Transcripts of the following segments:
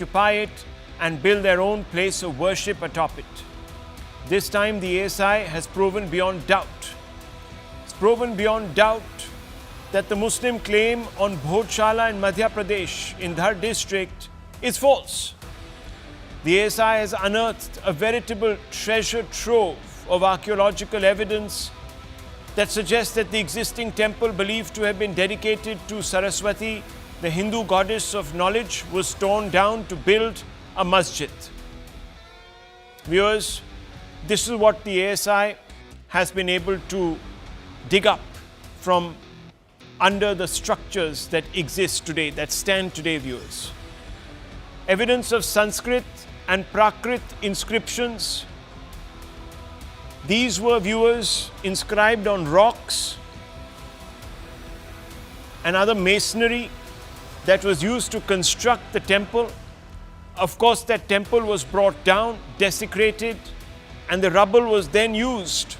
occupy it and build their own place of worship atop it. This time the ASI has proven beyond doubt. It's proven beyond doubt that the Muslim claim on Bhojshala in Madhya Pradesh in Ghar district is false. The ASI has unearthed a veritable treasure trove of archaeological evidence that suggests that the existing temple believed to have been dedicated to Saraswati, the Hindu goddess of knowledge, was torn down to build a masjid. Viewers, this is what the ASI has been able to dig up from under the structures that exist today, that stand today, viewers. Evidence of Sanskrit and Prakrit inscriptions. These were, viewers, inscribed on rocks and other masonry that was used to construct the temple. Of course, that temple was brought down, desecrated, and the rubble was then used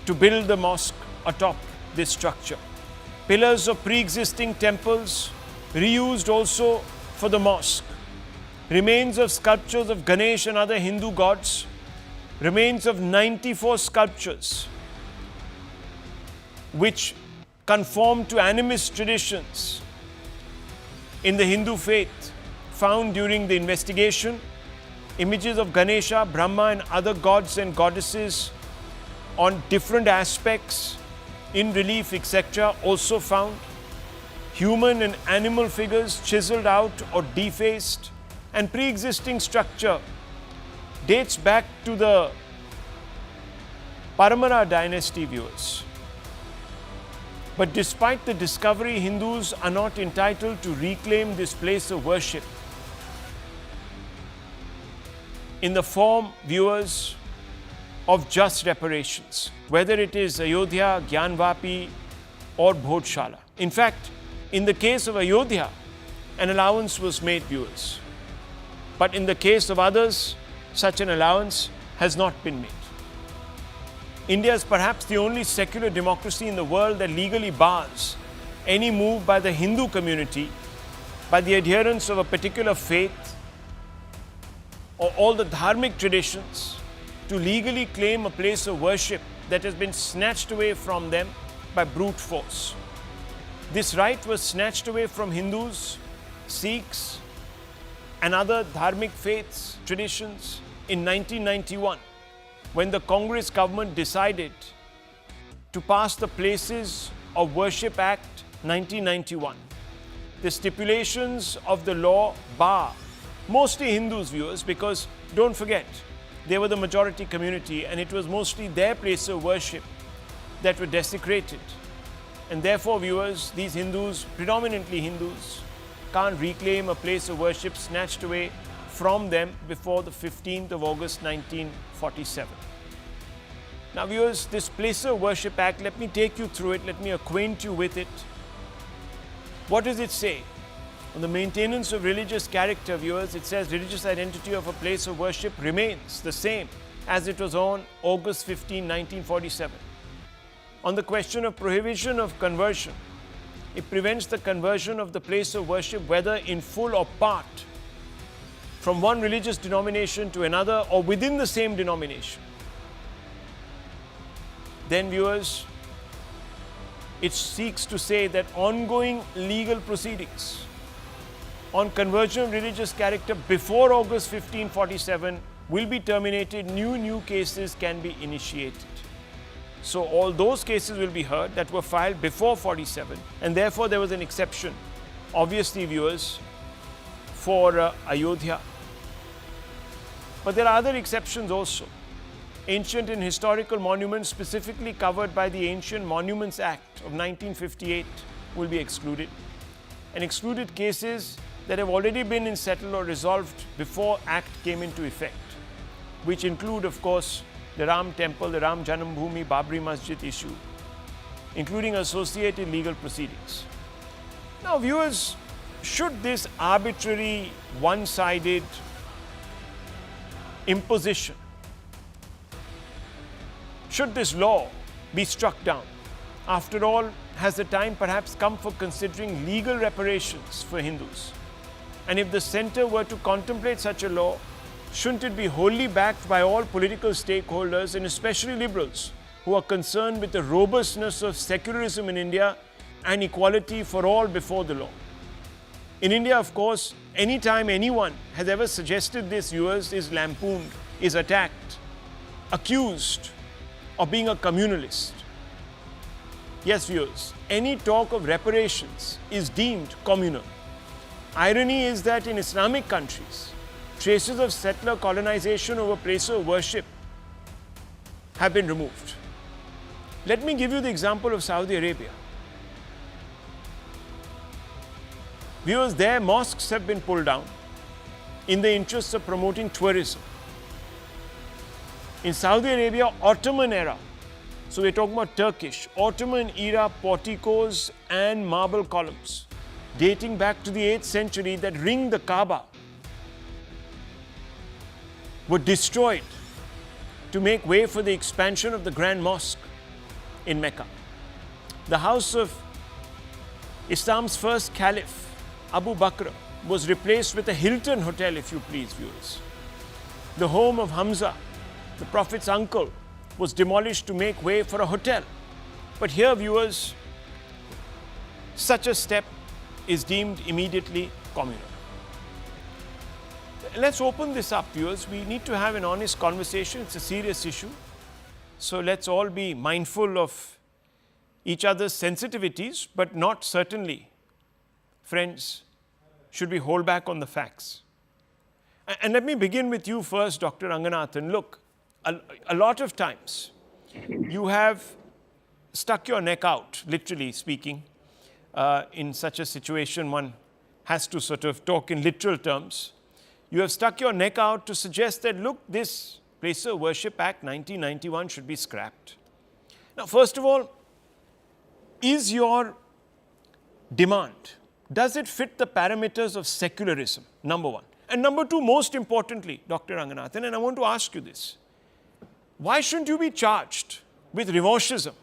to build the mosque atop this structure. Pillars of pre-existing temples reused also for the mosque. Remains of sculptures of Ganesh and other Hindu gods. Remains of 94 sculptures which conform to animist traditions in the Hindu faith found during the investigation. Images of Ganesha, Brahma and other gods and goddesses on different aspects, in relief, etc. also found. Human and animal figures chiseled out or defaced, and pre-existing structure dates back to the Paramara dynasty, viewers. But despite the discovery, Hindus are not entitled to reclaim this place of worship in the form, viewers, of just reparations, whether it is Ayodhya, Gyanvapi or Bhojshala. In fact, in the case of Ayodhya, an allowance was made, viewers. But in the case of others, such an allowance has not been made. India is perhaps the only secular democracy in the world that legally bars any move by the Hindu community, by the adherents of a particular faith or all the dharmic traditions, to legally claim a place of worship that has been snatched away from them by brute force. This right was snatched away from Hindus, Sikhs and other dharmic faiths, traditions in 1991, when the Congress government decided to pass the Places of Worship Act 1991. The stipulations of the law bar mostly Hindus, viewers, because don't forget, they were the majority community and it was mostly their place of worship that were desecrated. And therefore, viewers, these Hindus, predominantly Hindus, can't reclaim a place of worship snatched away from them before the 15th of August 1947. Now, viewers, this Place of Worship Act, let me take you through it, let me acquaint you with it. What does it say? On the maintenance of religious character, viewers, it says religious identity of a place of worship remains the same as it was on August 15, 1947. On the question of prohibition of conversion, it prevents the conversion of the place of worship, whether in full or part, from one religious denomination to another or within the same denomination. Then, viewers, it seeks to say that ongoing legal proceedings on conversion of religious character before August 1547 will be terminated. New cases can be initiated. So all those cases will be heard that were filed before 47, and therefore there was an exception, obviously, viewers, for Ayodhya. But there are other exceptions also. Ancient and historical monuments specifically covered by the Ancient Monuments Act of 1958 will be excluded, and excluded cases that have already been settled or resolved before Act came into effect, which include, of course, the Ram Temple, the Ram Janambhoomi, Babri Masjid issue, including associated legal proceedings. Now, viewers, should this arbitrary, one-sided imposition, should this law be struck down? After all, has the time perhaps come for considering legal reparations for Hindus? And if the centre were to contemplate such a law, shouldn't it be wholly backed by all political stakeholders and especially liberals who are concerned with the robustness of secularism in India and equality for all before the law? In India, of course, anytime anyone has ever suggested this, viewers, is lampooned, is attacked, accused of being a communalist. Yes, viewers, any talk of reparations is deemed communal. Irony is that in Islamic countries, traces of settler colonization over places of worship have been removed. Let me give you the example of Saudi Arabia. Viewers, their mosques have been pulled down in the interests of promoting tourism. In Saudi Arabia, Ottoman era, so we're talking about Turkish, Ottoman era porticos and marble columns dating back to the 8th century that ring the Kaaba were destroyed to make way for the expansion of the Grand Mosque in Mecca. The house of Islam's first caliph, Abu Bakr, was replaced with a Hilton hotel, if you please, viewers. The home of Hamza, the Prophet's uncle, was demolished to make way for a hotel. But here, viewers, such a step is deemed immediately communal. Let's open this up, viewers. We need to have an honest conversation. It's a serious issue. So let's all be mindful of each other's sensitivities, but not certainly, friends, should we hold back on the facts. And let me begin with you first, Dr. Ranganathan. Look, a lot of times you have stuck your neck out, literally speaking. In such a situation, one has to sort of talk in literal terms. You have stuck your neck out to suggest that, look, this Place of Worship Act 1991 should be scrapped. Now, first of all, is your demand, does it fit the parameters of secularism? Number one. And number two, most importantly, Dr. Ranganathan, and I want to ask you this, why shouldn't you be charged with revanchism,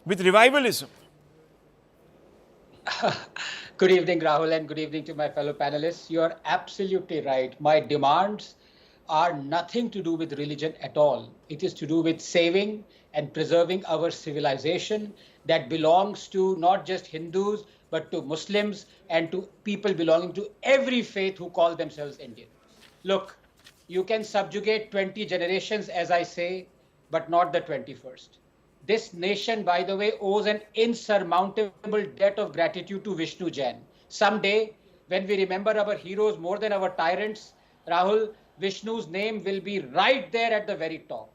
with revivalism? Good evening, Rahul, and good evening to my fellow panelists. You are absolutely right. My demands are nothing to do with religion at all. It is to do with saving and preserving our civilization that belongs to not just Hindus, but to Muslims and to people belonging to every faith who call themselves Indian. Look, you can subjugate 20 generations, as I say, but not the 21st. This nation, by the way, owes an insurmountable debt of gratitude to Vishnu Jain. Someday, when we remember our heroes more than our tyrants, Rahul, Vishnu's name will be right there at the very top.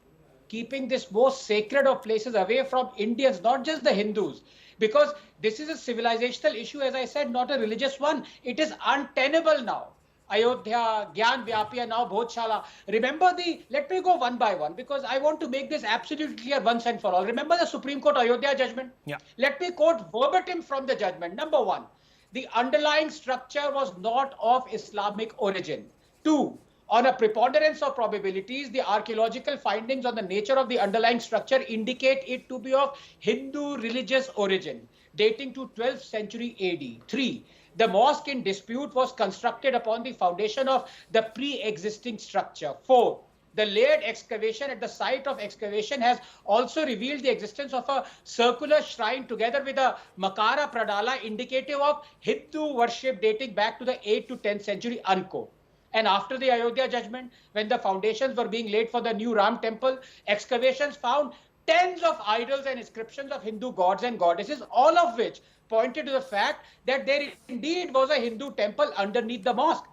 Keeping this most sacred of places away from Indians, not just the Hindus, because this is a civilizational issue, as I said, not a religious one. It is untenable now. Ayodhya, Gyan Vyapi, and now Bhojshala. Remember let me go one by one because I want to make this absolutely clear once and for all. Remember the Supreme Court Ayodhya judgment? Yeah. Let me quote verbatim from the judgment. Number one, the underlying structure was not of Islamic origin. Two, on a preponderance of probabilities, the archaeological findings on the nature of the underlying structure indicate it to be of Hindu religious origin, dating to 12th century AD. 3. The mosque in dispute was constructed upon the foundation of the pre-existing structure. 4. The layered excavation at the site of excavation has also revealed the existence of a circular shrine together with a Makara Pradala indicative of Hindu worship dating back to the 8th to 10th century, unquote. And after the Ayodhya judgment, when the foundations were being laid for the new Ram temple, excavations found tens of idols and inscriptions of Hindu gods and goddesses, all of which pointed to the fact that there indeed was a Hindu temple underneath the mosque.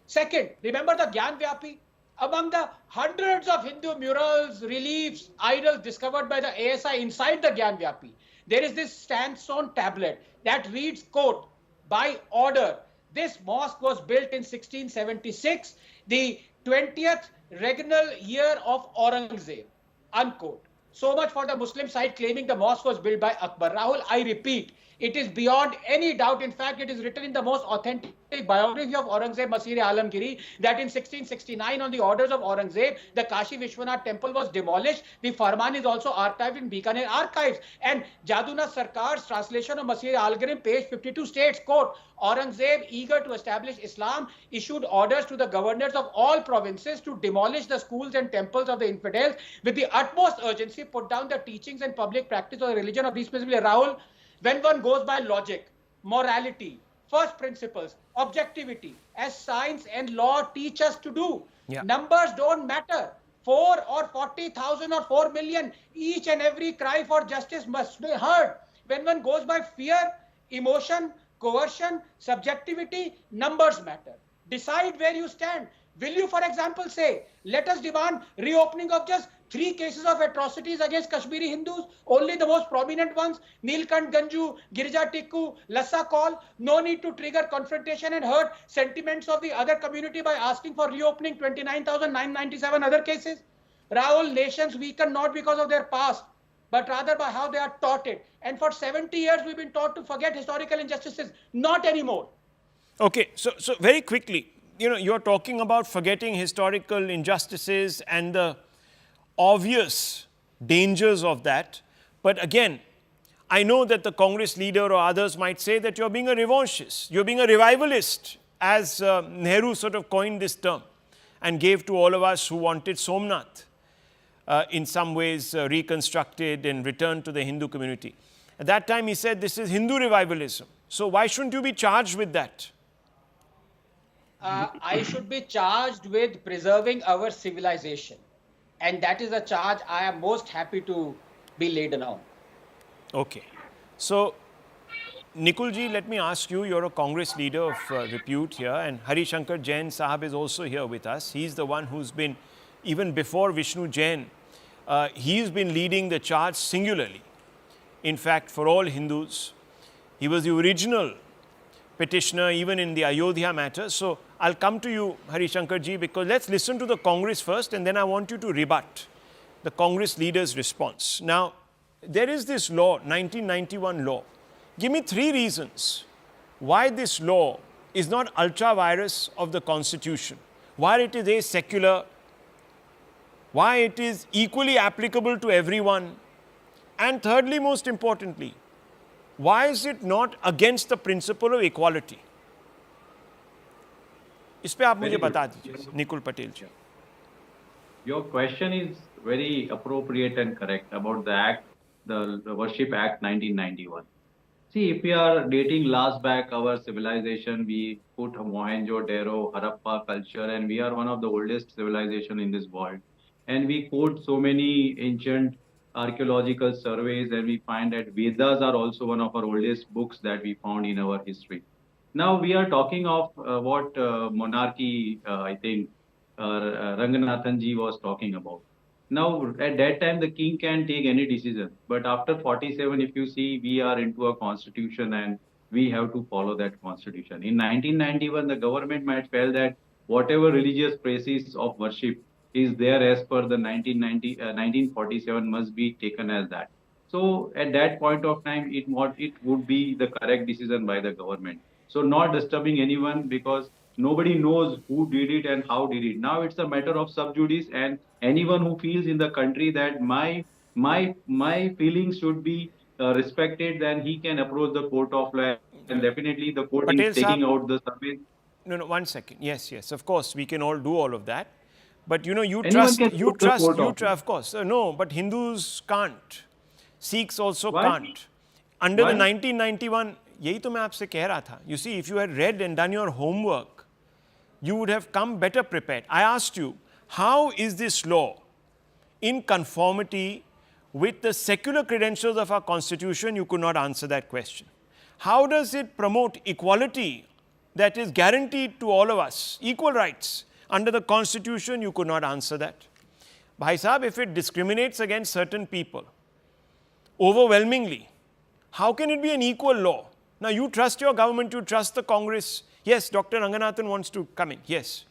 Second, remember the Gyan Vyapi? Among the hundreds of Hindu murals, reliefs, idols discovered by the ASI inside the Gyan Vyapi, there is this sandstone tablet that reads, quote, by order. This mosque was built in 1676, the 20th regnal year of Aurangzeb, unquote. So much for the Muslim side claiming the mosque was built by Akbar. Rahul, I repeat, It is beyond any doubt. In fact, it is written in the most authentic biography of Aurangzeb, Masir-e-Alamgiri, that in 1669, on the orders of Aurangzeb, the Kashi Vishwanath temple was demolished. The Farman is also archived in Bikaner archives. And Jaduna Sarkar's translation of Masir-e-Alamgiri, page 52 states, quote, Aurangzeb, eager to establish Islam, issued orders to the governors of all provinces to demolish the schools and temples of the infidels, with the utmost urgency put down the teachings and public practice of the religion of these people. Rahul, when one goes by logic, morality, first principles, objectivity, as science and law teach us to do, numbers don't matter. 4 or 40,000 or 4 million, each and every cry for justice must be heard. When one goes by fear, emotion, coercion, subjectivity, numbers matter. Decide where you stand. Will you, for example, say, let us demand reopening of just 3 cases of atrocities against Kashmiri Hindus, only the most prominent ones, Nilkant Ganju, Girja Tikku, Lassa Call? No need to trigger confrontation and hurt sentiments of the other community by asking for reopening 29,997 other cases. Rahul, nations weaken not because of their past, but rather by how they are taught it. And for 70 years, we've been taught to forget historical injustices. Not anymore. Okay, so very quickly, you're talking about forgetting historical injustices and the obvious dangers of that. But again, I know that the Congress leader or others might say that you're being a revanchist, you're being a revivalist, as Nehru sort of coined this term and gave to all of us who wanted Somnath in some ways reconstructed and returned to the Hindu community. At that time, he said this is Hindu revivalism. So why shouldn't you be charged with that? I should be charged with preserving our civilization. And that is a charge I am most happy to be laden on. Okay. So, Nikulji, let me ask you, you're a Congress leader of repute here, and Hari Shankar Jain Sahab is also here with us. He's the one who's been, even before Vishnu Jain, he's been leading the charge singularly. In fact, for all Hindus, he was the original petitioner even in the Ayodhya matter. So I'll come to you, Hari Shankar ji, because let's listen to the Congress first and then I want you to rebut the Congress leader's response. Now, there is this law, 1991 law. Give me 3 reasons why this law is not ultra virus of the Constitution, why it is asecular, why it is equally applicable to everyone, and thirdly, most importantly, why is it not against the principle of equality? इस पे आप मुझे बता दीजिए, निकुल पटेल जी. Your question is very appropriate and correct about the Act, the Worship Act 1991. See, if we are dating last back our civilization, we put Mohenjo-Daro, Harappa culture, and we are one of the oldest civilization in this world. And we quote so many ancient archaeological surveys, and we find that Vedas are also one of our oldest books that we found in our history. Now we are talking of what monarchy, I think, Ranganathan ji was talking about. Now, at that time, the king can take any decision. But after 47, if you see, we are into a constitution and we have to follow that constitution. In 1991, the government might feel that whatever religious practice of worship is there as per the 1947 must be taken as that. So at that point of time, it would be the correct decision by the government. So not disturbing anyone because nobody knows who did it and how did it. Now it's a matter of sub judice, and anyone who feels in the country that my feelings should be respected, then he can approach the court of law, and definitely the court is taking out the survey. No, 1 second. Yes, of course, we can all do all of that. But you trust, of course. No, but Hindus can't. Sikhs also can't. Under the 1991, यही तो मैं आपसे कह रहा था. You see, if you had read and done your homework, you would have come better prepared. I asked you, how is this law in conformity with the secular credentials of our constitution? You could not answer that question. How does it promote equality that is guaranteed to all of us, equal rights under the constitution? You could not answer that. Bhai Sahab, if it discriminates against certain people overwhelmingly, how can it be an equal law? Now, you trust your government, you trust the Congress. Yes, Dr. Ranganathan wants to come in. Yes.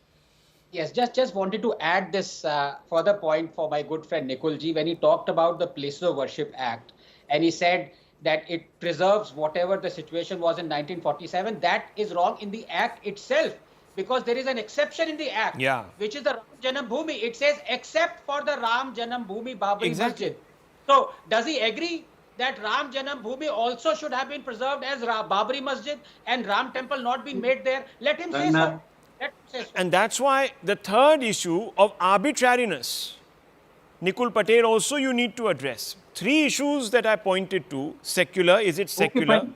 Yes, just wanted to add this further point for my good friend Nikulji when he talked about the Places of Worship Act, and he said that it preserves whatever the situation was in 1947. That is wrong in the act itself, because there is an exception in the act, which is the Ram Janam Bhoomi. It says except for the Ram Janam Bhoomi Babri Masjid. So does he agree that Ram Janam Bhoomi also should have been preserved as Babri Masjid and Ram Temple not being made there? Let him say so. And that's why the third issue of arbitrariness, Nikul Patel, also you need to address. Three issues that I pointed to: secular, is it secular? Okay,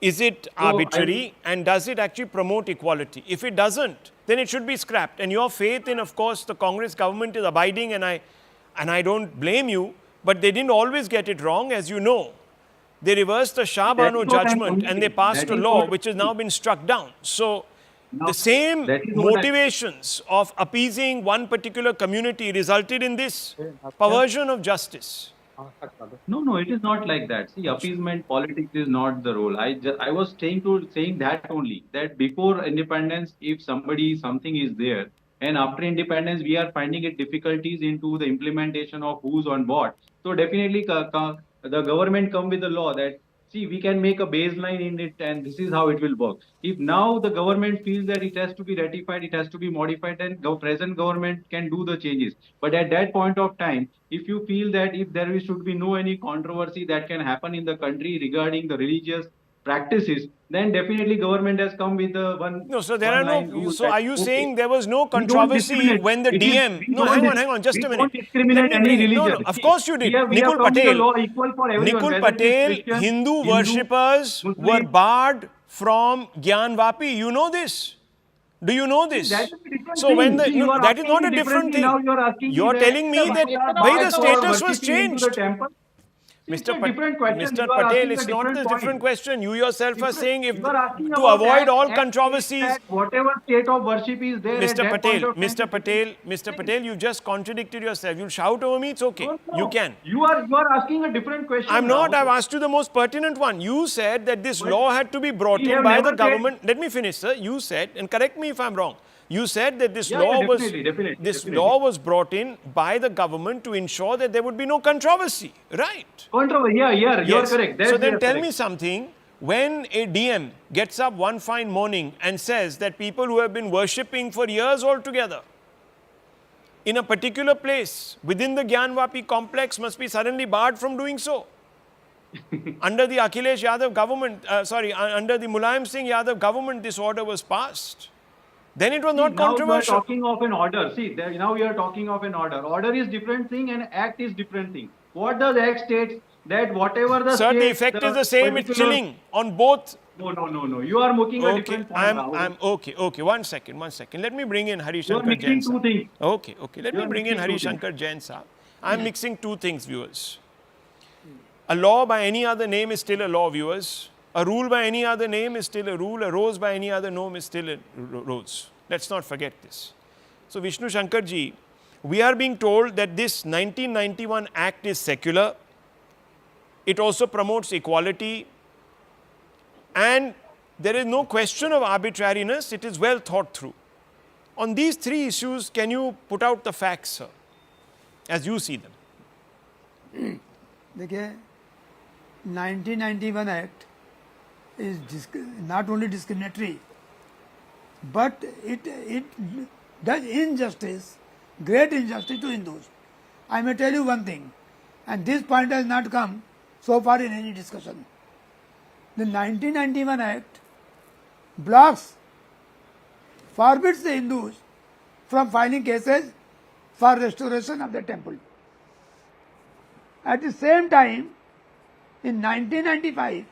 is it arbitrary? And does it actually promote equality? If it doesn't, then it should be scrapped. And your faith in, of course, the Congress government is abiding, and I don't blame you, but they didn't always get it wrong, as you know. They reversed the Shah Bano judgment and they passed a law which has now been struck down. So the same motivations of appeasing one particular community resulted in this perversion of justice. No, it is not like that. See, appeasement politics is not the role. I was saying that only, that before independence, if something is there, and after independence, we are finding it difficulties into the implementation of who's on what. So definitely the government come with the law that, see, we can make a baseline in it and this is how it will work. If now the government feels that it has to be ratified, it has to be modified, then the present government can do the changes. But at that point of time, if you feel that if there should be no any controversy that can happen in the country regarding the religious practices, then definitely government has come with the one. No, so there are no. So are you saying there was no controversy when the DM? No, hang on, just a minute. Don't discriminate any religion. No, of course you did. Nikul Patel, Hindu worshippers were barred from Gyan Vapi. You know this. Do you know this? So when that is not a different thing. You're telling me that by the status was changed. Mr. Patel, it's not a different question. You yourself are saying if to avoid all controversies. Whatever state of worship is there. Mr. Patel, you just contradicted yourself. You'll shout over me, it's okay. No. You can. You are asking a different question. I'm not. I've asked you the most pertinent one. You said that this law had to be brought in by the government. Let me finish, sir. You said, and correct me if I'm wrong. You said that this law was brought in by the government to ensure that there would be no controversy, right? Controversy, you are correct. So then tell me something. When a DM gets up one fine morning and says that people who have been worshipping for years altogether in a particular place within the Gyanvapi complex must be suddenly barred from doing so. Under the Akhilesh Yadav government, under the Mulayam Singh Yadav government, this order was passed. Then it was not controversial. Now we are talking of an order. See, now we are talking of an order. Order is different thing and act is different thing. What does act state? That whatever the sir, the effect is the same. It's chilling on both. No. You are making a different point. Okay. One second. Let me bring in Hari Shankar Jain. You are mixing two things. Okay. Let me bring in Hari Shankar Jain, sir. I'm mixing two things, viewers. A law by any other name is still a law, viewers. A rule by any other name is still a rule. A rose by any other name is still a rose. Let's not forget this. So, Vishnu Shankar ji, we are being told that this 1991 Act is secular. It also promotes equality. And there is no question of arbitrariness. It is well thought through. On these three issues, can you put out the facts, sir, as you see them? देखिए 1991 Act is not only discriminatory, but it does injustice, great injustice to Hindus. I may tell you one thing, and this point has not come so far in any discussion. The 1991 Act forbids the Hindus from filing cases for restoration of the temple. At the same time, in 1995,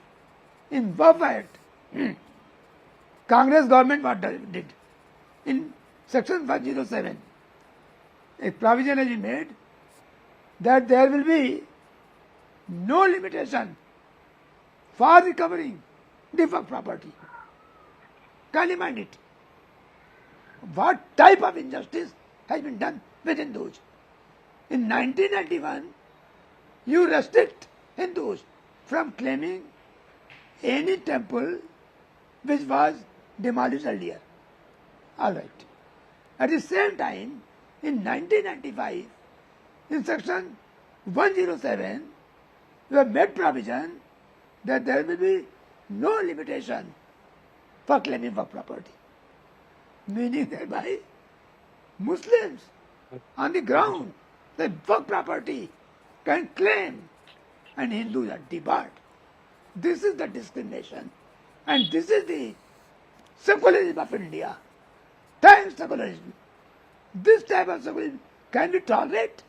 in Waqf Act, Congress government what did? In section 107, a provision has been made that there will be no limitation for recovering the Waqf property. Can you mind it? What type of injustice has been done within those? In 1991, you restrict Hindus from claiming any temple which was demolished earlier. All right. At the same time, in 1995, in section 107, we have made provision that there will be no limitation for claiming for property. Meaning thereby, Muslims on the ground, the work property can claim and Hindus are debarred. This is the discrimination and this is the secularism of India. Thanks secularism. This type of secularism can be tolerated.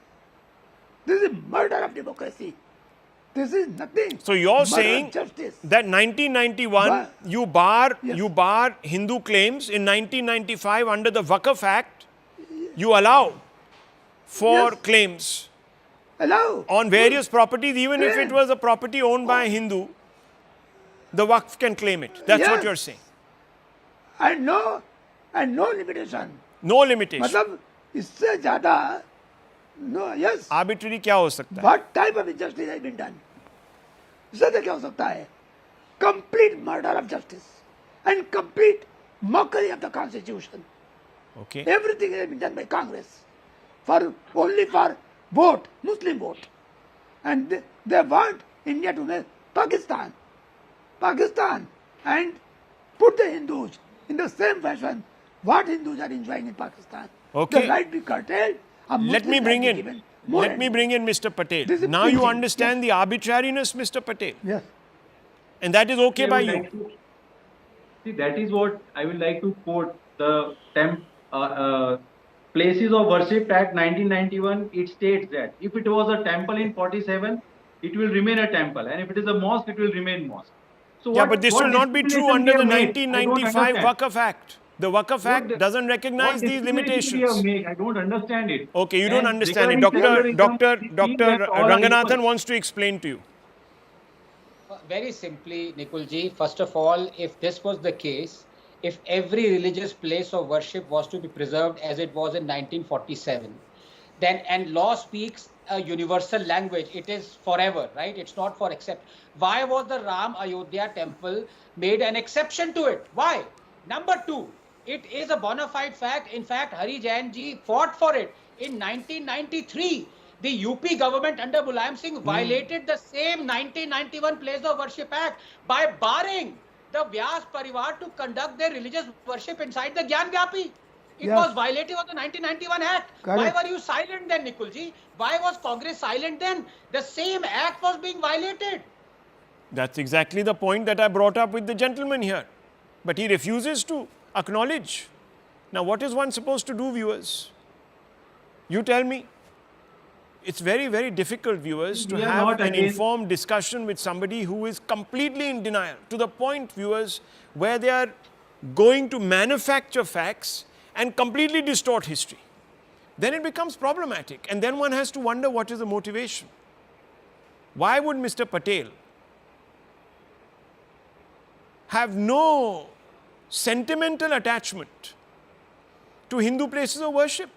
This is murder of democracy. This is nothing. So you're Murder saying of justice. that 1991 Bar- you bar Hindu claims. In 1995 under the Waqf Act you allow for Yes. claims Allow. on various properties, even if it Claim. was a property owned by a Hindu, the Waqf can claim it. That's what Yes. you're saying. And no limitation. No limitation. मतलब इससे ज़्यादा no yes. Arbitrary क्या हो सकता है? What type of injustice has been done? इससे क्या हो सकता है? Complete murder of justice and complete mockery of the constitution. Okay. Everything has been done by Congress for only for vote, Muslim vote, and they want India to make Pakistan, and put the Hindus in the same fashion what Hindus are enjoying in Pakistan. Okay. The right be curtailed. Let me bring in Mr. Patel. This is Now you preaching. understand the arbitrariness, Mr. Patel. Yes. And that is okay by I would you. like to- See, that is what I would like to quote the Places of Worship Act 1991. It states that if it was a temple in 47, it will remain a temple, and if it is a mosque, it will remain mosque. So Yeah, but this will not be true under the stipulation we have made? 1995 I don't understand. Waqf Act. The Waqf Act What- doesn't recognize What these stipulation we have limitations. made? I don't understand it. Okay, you don't And understand it. regarding Dr. terrorism, we feel that all are Ranganathan equal. wants to explain to you. Very simply, Nikulji, first of all, if this was the case, if every religious place of worship was to be preserved as it was in 1947, then, and law speaks a universal language, it is forever, right? It's not for except. Why was the Ram Ayodhya temple made an exception to it? Why? Number two, it is a bona fide fact. In fact, Hari Jain ji fought for it in 1993. The UP government under Mulayam Singh violated the same 1991 Place of Worship Act by barring the Vyas Parivar to conduct their religious worship inside the Gyan Vyapi. It Yes. was violative of the 1991 Act. Correct. Why were you silent then, Nikulji? Why was Congress silent then? The same act was being violated. That's exactly the point that I brought up with the gentleman here. But he refuses to acknowledge. Now, what is one supposed to do, viewers? You tell me. It's very, very difficult, viewers, to We are have not an against- informed discussion with somebody who is completely in denial, to the point, viewers, where they are going to manufacture facts and completely distort history. Then it becomes problematic, and then one has to wonder what is the motivation. Why would Mr. Patel have no sentimental attachment to Hindu places of worship?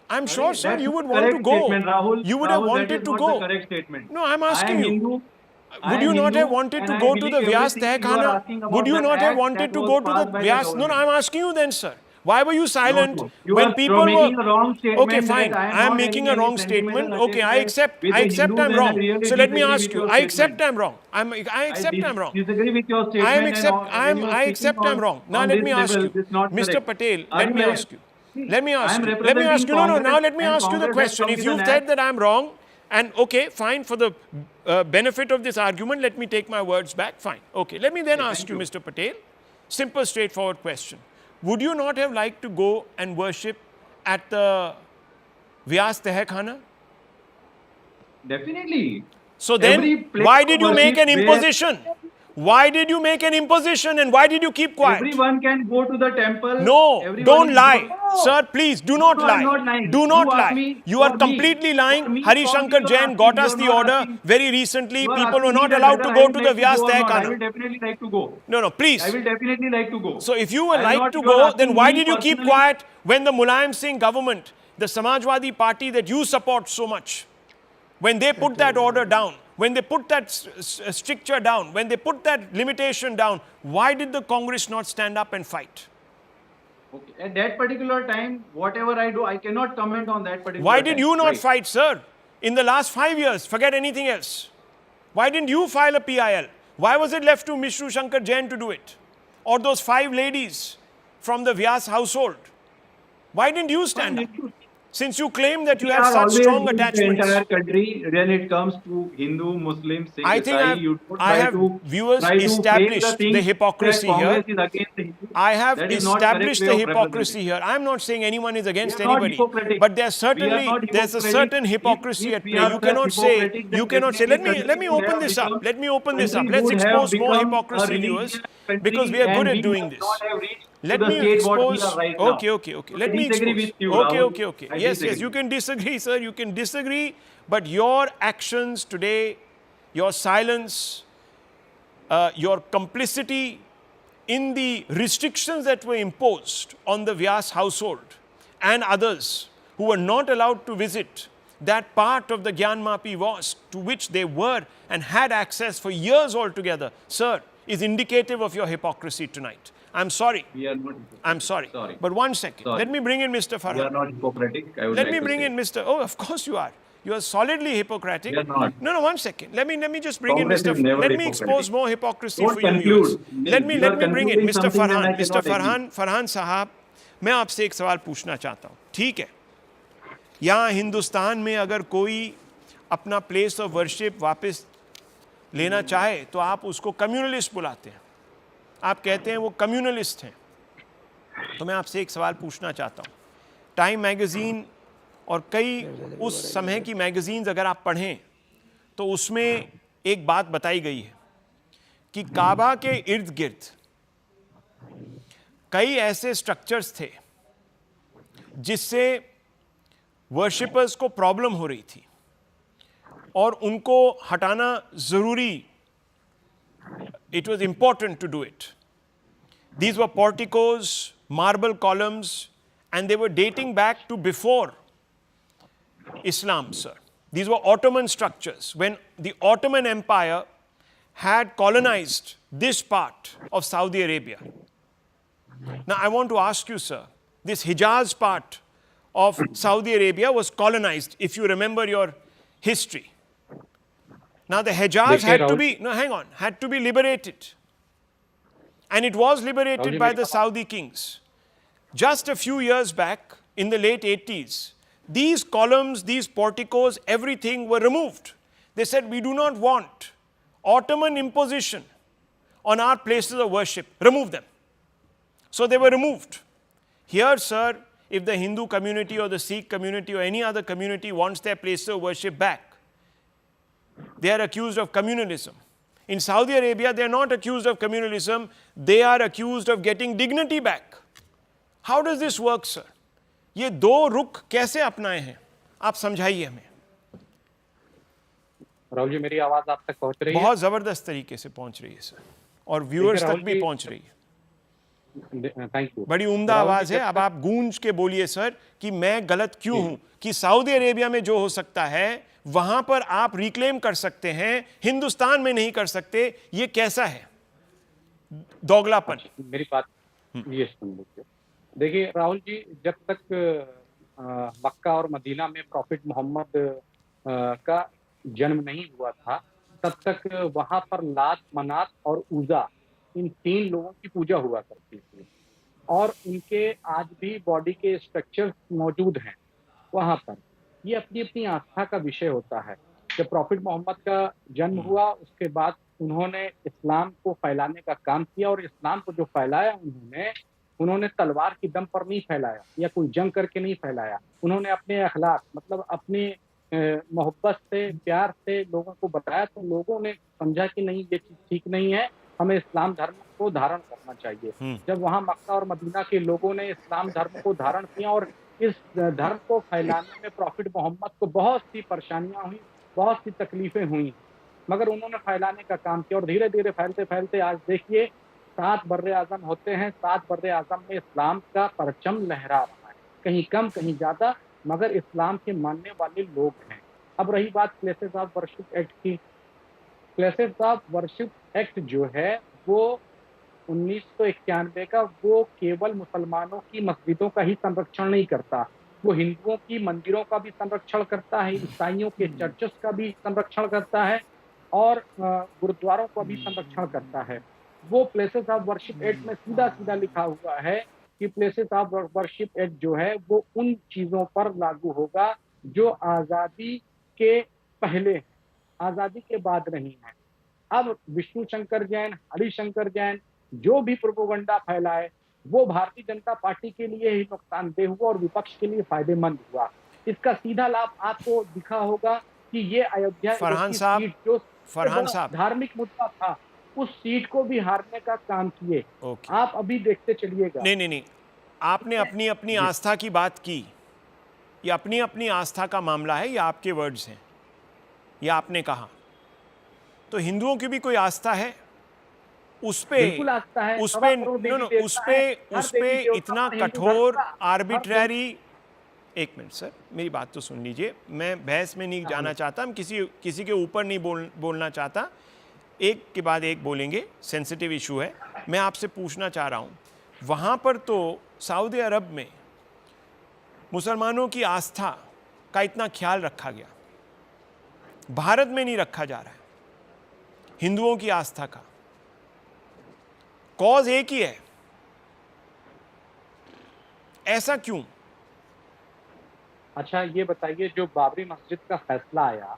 I'm sure, sir, That's you not would the want to correct go. statement, Rahul. You would have Rahul, that wanted is to not go. the correct statement. No, I'm I asking am you. Hindu. I Would am you not Hindu, have wanted and to I go to the believe Vyas everything you are Tehkhana? asking about Would you that not have act wanted that to was go to the passed by the Vyas? No, no, government. I'm asking you then, sir. Why were you silent No. You when are people were making a wrong statement okay, fine. that I am I am not making having a wrong any sentimental statement. Okay, I attachment accept. with I the accept. Hindus, I'm and I wrong. really So let me disagree ask with you. your I accept. statement. I'm wrong. I accept. I'm wrong. Disagree with your statement. I am and accept. all- I when am. you are I speaking accept. I'm wrong. Now on let this me ask level, you, this is not Mr. correct. Patel. I Let am me re- ask you. See, Let me I ask am you. Let me representing ask you. No, no. Congress, Now let me and ask you the Congress has question. come If with you've an said act. that I'm wrong, and okay, fine, for the benefit of this argument, let me take my words back. Fine. Okay. Let me then ask you, Mr. Patel. Simple, straightforward question. Would you not have liked to go and worship at the Vyas Tehkhana? Definitely. So then, Every place why of did you make worship an where imposition? Why did you make an imposition and why did you keep quiet? everyone can go to the temple. No, Everyone don't is lie. go- Sir, please do No, not no, I'm lie. not lying. Do not You ask lie. me You are for me. completely lying. For me, Hari for me, Shankar you are Jain asking. got You us are the not order asking. very recently. You are People were asking me not that allowed whether to I go would to the like to Vyas go or not. I Tehkhana. will definitely like to go. No, no, I please. will definitely like to go. So if you were I'm like not- to you are go, asking then why me did you keep personally- quiet when the Mulayam Singh government, the Samajwadi party that you support so much, when they put that order down, when they put that stricture down, when they put that limitation down, why did the Congress not stand up and fight? Okay. At that particular time, whatever I do, I cannot comment on that particular Why did time. you not Right. fight, sir? In the last 5 years, forget anything else. Why didn't you file a PIL? Why was it left to Mishru Shankar Jain to do it? Or those 5 ladies from the Vyas household? Why didn't you stand up? Since you claim that you We have are such always strong with the attachments. entire country when it comes to Hindu, Muslim, Sikh, I think Isai. You don't I try have to viewers frame the established the thing that hypocrisy here. Congress is against the Hindu. I have That is not correct established way the of hypocrisy representing. here. I'm not saying anyone is against We are not anybody, hypocritic. but there's We are not there's a hypocritic. certain hypocrisy If at we play. are You such cannot say hypocritic, let definitely me open this up. Let me open this up. country Let's would have expose more become a hypocrisy, viewers, religious country, because we are good and at we doing would this. not have reached to Let the me state what we expose. are right now. Okay. Let I me disagree expose. with you, Okay. Rahul. I Yes, disagree. you can disagree, sir. You can disagree, but your actions today, your silence, your complicity in the restrictions that were imposed on the Vyas household and others who were not allowed to visit that part of the Gyanmapi mosque to which they were and had access for years altogether, sir, is indicative of your hypocrisy tonight. I'm sorry. We are not. I'm sorry. Sorry. But one second. Sorry. Let me bring in Mr. We are Farhan. not hypocritic. I would Let like me to bring say. in Mr. Oh, of course you are. You are solidly Hippocratic. We are not. No, one second. Let me just bring Congress in is Mr. never Let me hypocritic. expose more hypocrisy Don't for you conclude. viewers. Let me You are bring in concluding Mr. something and Farhan. I Mr. cannot Farhan साहब, मैं आपसे एक सवाल पूछना चाहता हूँ. ठीक है. यहाँ हिंदुस्तान में अगर कोई अपना प्लेस ऑफ वर्शिप वापस लेना चाहे तो आप उसको कम्युनलिस्ट बुलाते हैं. आप कहते हैं वो कम्युनलिस्ट हैं. तो मैं आपसे एक सवाल पूछना चाहता हूँ. टाइम मैगजीन और कई उस समय की मैगजीन्स अगर आप पढ़ें तो उसमें एक बात बताई गई है कि काबा के इर्द गिर्द कई ऐसे स्ट्रक्चर्स थे जिससे वर्शिपर्स को प्रॉब्लम हो रही थी और उनको हटाना ज़रूरी, it was important to do it. These were porticos, marble columns, and they were dating back to before Islam, sir. These were Ottoman structures. When the Ottoman Empire had colonized this part of Saudi Arabia. Now, I want to ask you, sir, this Hijaz part of Saudi Arabia was colonized, if you remember your history. Now, the Hijaz had to be liberated. And it was liberated by the Saudi kings. Just a few years back, in the late 80s, these columns, these porticos, everything were removed. They said, we do not want Ottoman imposition on our places of worship. Remove them. So they were removed. Here, sir, if the Hindu community or the Sikh community or any other community wants their places of worship back, they are accused of communalism. In Saudi Arabia, they are not accused of communalism. They are accused of getting dignity back. How does this work, sir? ये दो रुख कैसे अपनाए हैं? आप समझाइए हमें. राहुल जी, मेरी आवाज आप तक पहुंच रही है? बहुत जबरदस्त तरीके से पहुंच रही है सर, और व्यूअर्स तक भी पहुंच रही है. Thank you. बड़ी उम्दा आवाज है. अब आप गूंज के बोलिए सर कि मैं गलत क्यों हूं कि सऊदी अरेबिया में जो हो सकता है वहां पर आप रिक्लेम कर सकते हैं, हिंदुस्तान में नहीं कर सकते. ये कैसा है दोगलापन? मेरी बात ये सुन लीजिए. देखिए राहुल जी, जब तक मक्का और मदीना में प्रॉफिट मोहम्मद का जन्म नहीं हुआ था, तब तक वहां पर लात, मनात और ऊजा, इन 3 लोगों की पूजा हुआ करती थी और उनके आज भी बॉडी के स्ट्रक्चर मौजूद हैं वहां पर. ये अपनी अपनी आस्था का विषय होता है. जब प्रॉफिट मोहम्मद का जन्म हुआ, उसके बाद उन्होंने इस्लाम को फैलाने का काम किया और इस्लाम को जो फैलाया उन्होंने तलवार की दम पर नहीं फैलाया या कोई जंग करके नहीं फैलाया. उन्होंने अपने अखलाक, मतलब अपने मोहब्बत से, प्यार से लोगों को बताया, तो लोगों ने समझा कि नहीं, ये चीज ठीक नहीं है, हमें इस्लाम धर्म को धारण करना चाहिए. जब वहाँ मक्का और मदीना के लोगों ने इस्लाम धर्म को धारण किया और इस धर्म को फैलाने में प्रॉफिट मोहम्मद को बहुत सी परेशानियां हुई, बहुत सी तकलीफें हुई, मगर उन्होंने फैलाने का काम किया और धीरे धीरे फैलते फैलते आज देखिए 7 बर्रे आज़म होते हैं. 7 बर्रे आज़म में इस्लाम का परचम लहरा रहा है, कहीं कम कहीं ज़्यादा, मगर इस्लाम के मानने वाले लोग हैं. अब रही बात प्लेसेस ऑफ वर्शिप एक्ट की. प्लेसेस ऑफ वर्शिप एक्ट जो है वो 1991 का, वो केवल मुसलमानों की मस्जिदों का ही संरक्षण नहीं करता, वो हिंदुओं की मंदिरों का भी संरक्षण करता है, ईसाइयों के चर्चेस का भी संरक्षण करता है और गुरुद्वारों का भी संरक्षण करता है। वो प्लेसेस ऑफ वर्शिप एक्ट में सीधा सीधा लिखा हुआ है कि प्लेसेस ऑफ वर्शिप एक्ट जो है वो उन चीजों पर लागू होगा जो आजादी के पहले है, आजादी के बाद नहीं है। अब विष्णु शंकर जैन, हरिशंकर जैन जो भी प्रोपोगंडा फैलाए वो भारतीय जनता पार्टी के लिए ही नुकसानदेह हुआ और विपक्ष के लिए फायदेमंद हुआ। इसका सीधा लाभ आपको दिखा होगा कि ये अयोध्या सीट जो धार्मिक मुद्दा था उस सीट को भी हारने का काम किए। आप अभी देखते चलिएगा। नहीं, आपने अपनी अपनी आस्था की बात की, ये अपनी अपनी आस्था का मामला है, ये आपके वर्ड्स हैं, ये आपने कहा। तो हिंदुओं की भी कोई आस्था है उस पे इतना कठोर आर्बिट्ररी। एक मिनट सर, मेरी बात तो सुन लीजिए, मैं बहस में नहीं जाना चाहता, हम किसी के ऊपर नहीं बोलना चाहता, एक के बाद एक बोलेंगे, सेंसिटिव इशू है। मैं आपसे पूछना चाह रहा हूँ, वहाँ पर तो सऊदी अरब में मुसलमानों की आस्था का इतना ख्याल रखा गया, भारत में नहीं रखा जा रहा है हिंदुओं की आस्था का। कॉज एक ही है, ऐसा क्यों? अच्छा ये बताइए, जो बाबरी मस्जिद का फैसला आया,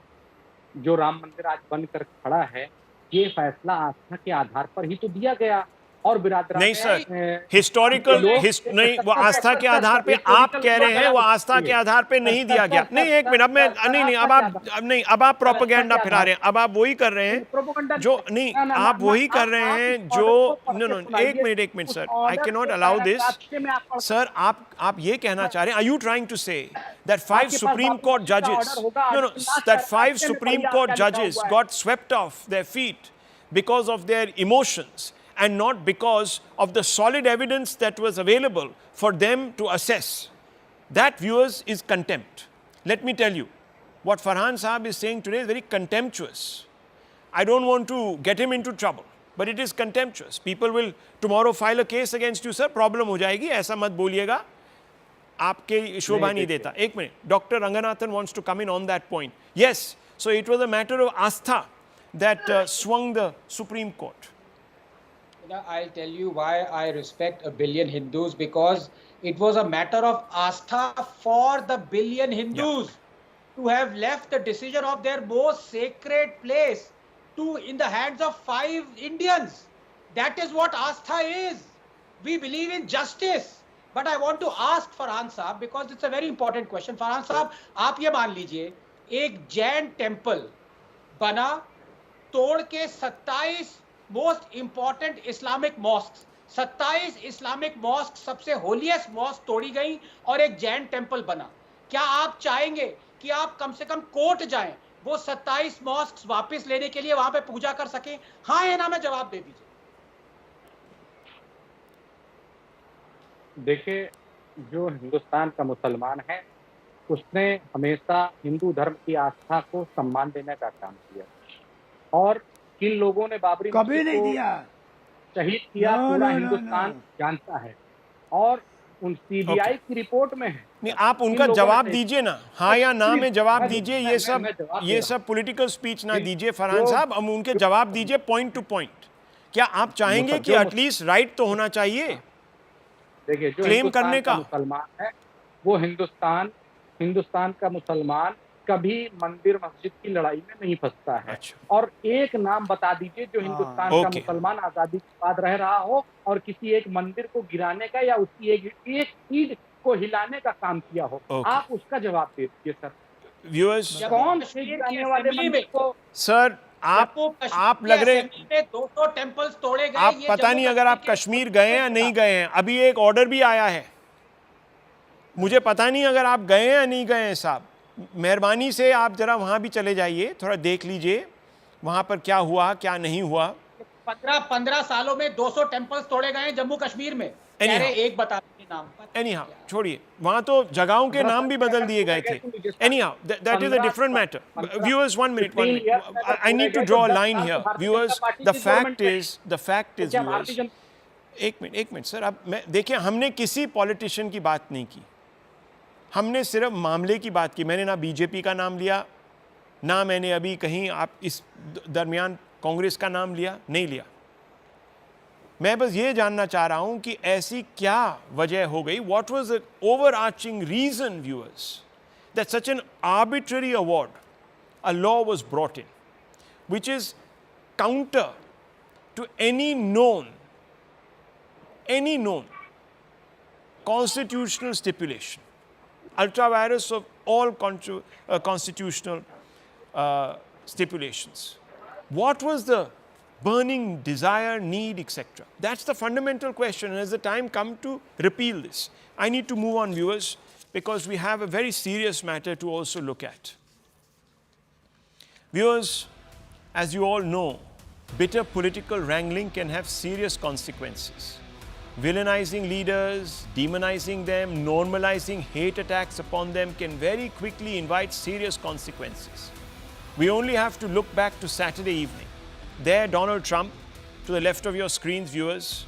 जो राम मंदिर आज बनकर खड़ा है, ये फैसला आस्था के आधार पर ही तो दिया गया। और बिरादरान नहीं सर, हिस्टोरिकल नहीं, वो आस्था के आधार पे आप कह रहे हैं, वो आस्था के आधार पे नहीं दिया गया। नहीं एक मिनट, अब मैं नहीं, अब आप प्रोपेगेंडा फिरा रहे हैं, अब आप वही कर रहे हैं जो नहीं, आप वही कर रहे हैं जो नो, एक minute sir, I can not allow this. Sir आप ये कहना चाह रहे हैं, आर यू ट्राइंग टू से that 5 Supreme Court judges, that 5 Supreme Court judges got swept off their feet because of their emotions and not because of the solid evidence that was available for them to assess? That, viewers, is contempt. Let me tell you, what Farhan Saab is saying today is very contemptuous. I don't want to get him into trouble, but it is contemptuous. People will tomorrow file a case against you, sir, problem हो जाएगी, ऐसा मत बोलिएगा, आपके शोभा नहीं देता। एक minute, doctor Ranganathan wants to come in on that point. Yes, so it was a matter of astha that swung the Supreme Court. I'll tell you why I respect a billion Hindus, because it was a matter of astha for the billion Hindus to have left the decision of their most sacred place in the hands of 5 Indians. That is what astha is. We believe in justice. But I want to ask Farhan Saab, because it's a very important question. Farhan Saab, आप ये मान लीजिए, एक Jain temple बना, तोड़ के 27 most important Islamic mosque, 27 Islamic mosque, सबसे holiest mosque तोड़ी गई और एक जैन टेम्पल बना। क्या आप चाहेंगे कि आप कम से कम कोर्ट जाएं, वो 27 मॉस्क वापस लेने के लिए वहां पे पूजा कर सके? हाँ या ना में जवाब दे दीजिए। देखिए, जो हिंदुस्तान का मुसलमान है उसने हमेशा हिंदू धर्म की आस्था को सम्मान देने का काम किया, और किन लोगों ने बाबरी कभी नहीं दिया, शहीद किया, पूरा हिंदुस्तान जानता है, और उन सीबीआई की रिपोर्ट में है। नहीं, आप उनका जवाब दीजिए ना, हाँ या ना में जवाब दीजिए, ये सब पॉलिटिकल स्पीच ना दीजिए फरहान साहब, हम उनके जवाब दीजिए पॉइंट टू पॉइंट। क्या आप चाहेंगे कि एटलीस्ट राइट तो होना चाहिए देखिए, जो क्लेम करने का? मुसलमान है वो हिंदुस्तान का मुसलमान कभी मंदिर मस्जिद की लड़ाई में नहीं फंसता है। अच्छा। और एक नाम बता दीजिए जो हिंदुस्तान का मुसलमान आजादी के बाद रह रहा हो और किसी एक मंदिर को गिराने का या उसकी एक ईंट को हिलाने का काम किया हो, आप उसका जवाब दे दीजिए सर। व्यूअर्स, कौन से गिराने वाले मंदिर को? सर आप लग रहे 200 टेम्पल्स तोड़े गए। आप पता नहीं अगर आप कश्मीर गए या नहीं गए हैं, अभी एक ऑर्डर भी आया है, मुझे पता नहीं अगर आप गए या नहीं गए हैं साहब, मेहरबानी से आप जरा वहां भी चले जाइए, थोड़ा देख लीजिए वहां पर क्या हुआ क्या नहीं हुआ। 15 सालों में 200 टेम्पल्स तोड़े गए जम्मू कश्मीर में। एक बता नाम, एनीहाउ छोड़िए, वहां तो जगहों के नाम भी बदल दिए गए थे। Anyhow that is a different matter. Viewers, 1 minute, I need to draw a line here. Viewers, the fact is viewers, एक मिनट सर, अब मैं देखिए, हमने किसी पॉलिटिशियन की बात नहीं की, हमने सिर्फ मामले की बात की। मैंने ना बीजेपी का नाम लिया, ना मैंने अभी कहीं आप इस दरमियान कांग्रेस का नाम लिया, नहीं लिया। मैं बस ये जानना चाह रहा हूं कि ऐसी क्या वजह हो गई, what was the overarching reason, viewers, that such an arbitrary award, a law was brought in, which is counter to any known constitutional stipulation, ultra vires of all constitutional stipulations. What was the burning desire, need, etc.? That's the fundamental question, and has the time come to repeal this? I need to move on, viewers, because we have a very serious matter to also look at. Viewers, as you all know, bitter political wrangling can have serious consequences. Villainizing leaders, demonizing them, normalizing hate attacks upon them can very quickly invite serious consequences. We only have to look back to Saturday evening. There, Donald Trump, to the left of your screens, viewers,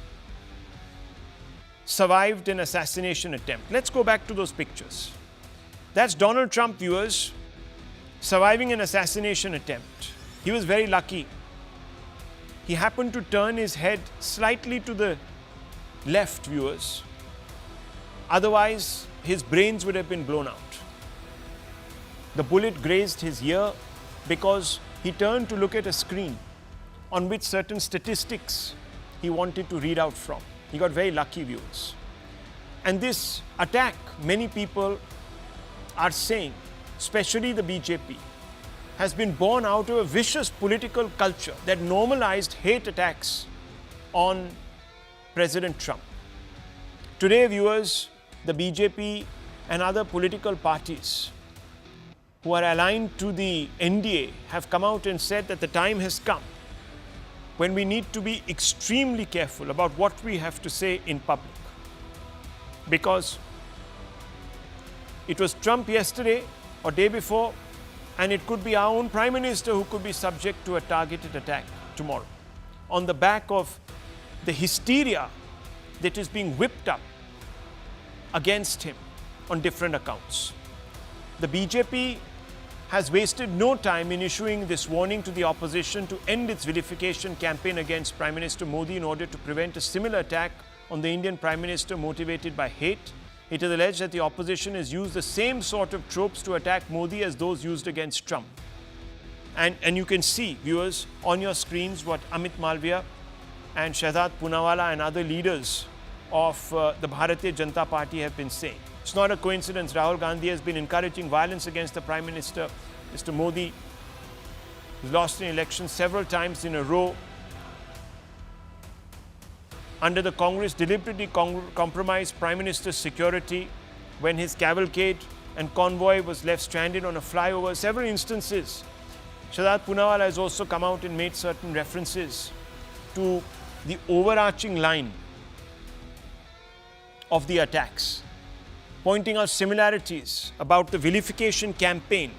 survived an assassination attempt. Let's go back to those pictures. That's Donald Trump, viewers, surviving an assassination attempt. He was very lucky. He happened to turn his head slightly to the left, viewers. Otherwise, his brains would have been blown out. The bullet grazed his ear because he turned to look at a screen on which certain statistics he wanted to read out from. He got very lucky, viewers. And this attack, many people are saying, especially the BJP, has been born out of a vicious political culture that normalized hate attacks on President Trump. Today, viewers, the BJP and other political parties who are aligned to the NDA have come out and said that the time has come when we need to be extremely careful about what we have to say in public. Because it was Trump yesterday or day before, and it could be our own Prime Minister who could be subject to a targeted attack tomorrow on the back of the hysteria that is being whipped up against him on different accounts. The BJP has wasted no time in issuing this warning to the opposition to end its vilification campaign against Prime Minister Modi in order to prevent a similar attack on the Indian Prime Minister motivated by hate. It is alleged that the opposition has used the same sort of tropes to attack Modi as those used against Trump. And you can see, viewers, on your screens what Amit Malviya and Shehzad Poonawalla and other leaders of the Bharatiya Janata Party have been saying. It's not a coincidence. Rahul Gandhi has been encouraging violence against the Prime Minister, Mr. Modi, who's lost an election several times in a row. Under the Congress, deliberately compromised Prime Minister's security when his cavalcade and convoy was left stranded on a flyover. Several instances. Shehzad Poonawalla has also come out and made certain references to the overarching line of the attacks, pointing out similarities about the vilification campaign.